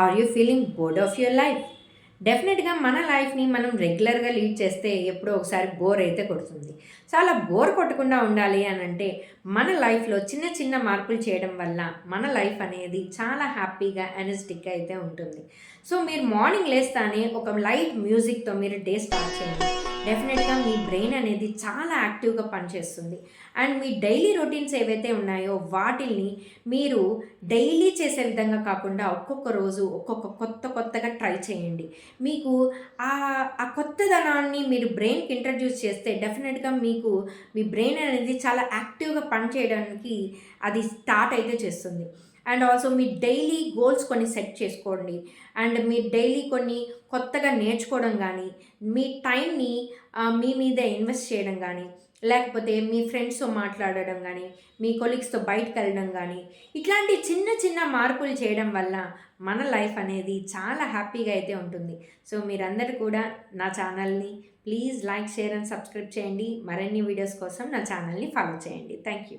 Are you feeling bored of your life? డెఫినెట్‌గా మన లైఫ్‌ని మనం రెగ్యులర్‌గా లీడ్ చేస్తే ఎప్పుడో ఒకసారి బోర్ అయితే కొడుతుంది. సో, అలా బోర్ కొట్టకుండా ఉండాలి అనంటే మన లైఫ్‌లో చిన్న చిన్న మార్పులు చేయడం వల్ల మన లైఫ్ అనేది చాలా హ్యాపీగా, ఎనర్జిటిక్‌గా అయితే ఉంటుంది. సో, మీరు మార్నింగ్ లేస్తానే ఒక లైట్ మ్యూజిక్‌తో మీరు డే స్టార్ట్ చేయండి. డెఫినెట్‌గా మీ బ్రెయిన్ అనేది చాలా యాక్టివ్‌గా పనిచేస్తుంది. అండ్ మీ డైలీ రొటీన్స్ ఏవైతే ఉన్నాయో వాటిల్ని మీరు డైలీ చేసే విధంగా కాకుండా ఒక్కొక్క రోజు ఒక్కొక్క కొత్తగా ట్రై చేయండి. మీకు ఆ కొత్తదనాన్ని మీరు బ్రెయిన్‌కి ఇంట్రడ్యూస్ చేస్తే డెఫినెట్‌గా మీకు మీ బ్రెయిన్ అనేది చాలా యాక్టివ్‌గా పనిచేయడానికి అది స్టార్ట్ అయితే చేస్తుంది. And also me daily goals కొన్ని సెట్ చేసుకోండి. అండ్ మీరు డైలీ కొన్ని కొత్తగా నేర్చుకోవడం గానీ, మీ టైంని మీ మీదే ఇన్వెస్ట్ చేయడం గానీ, లేకపోతే మీ ఫ్రెండ్స్‌తో మాట్లాడడం గానీ, మీ కొలీగ్స్‌తో బయటికెళ్ళడం గానీ, ఇట్లాంటి చిన్న చిన్న మార్పులు చేయడం వల్ల మన లైఫ్ అనేది చాలా హ్యాపీగా అయితే ఉంటుంది. సో, మీరందరూ కూడా నా ఛానల్‌ని please like, share and subscribe చేయండి. మరిన్ని వీడియోస్ కోసం నా ఛానల్‌ని ఫాలో చేయండి. Thank you.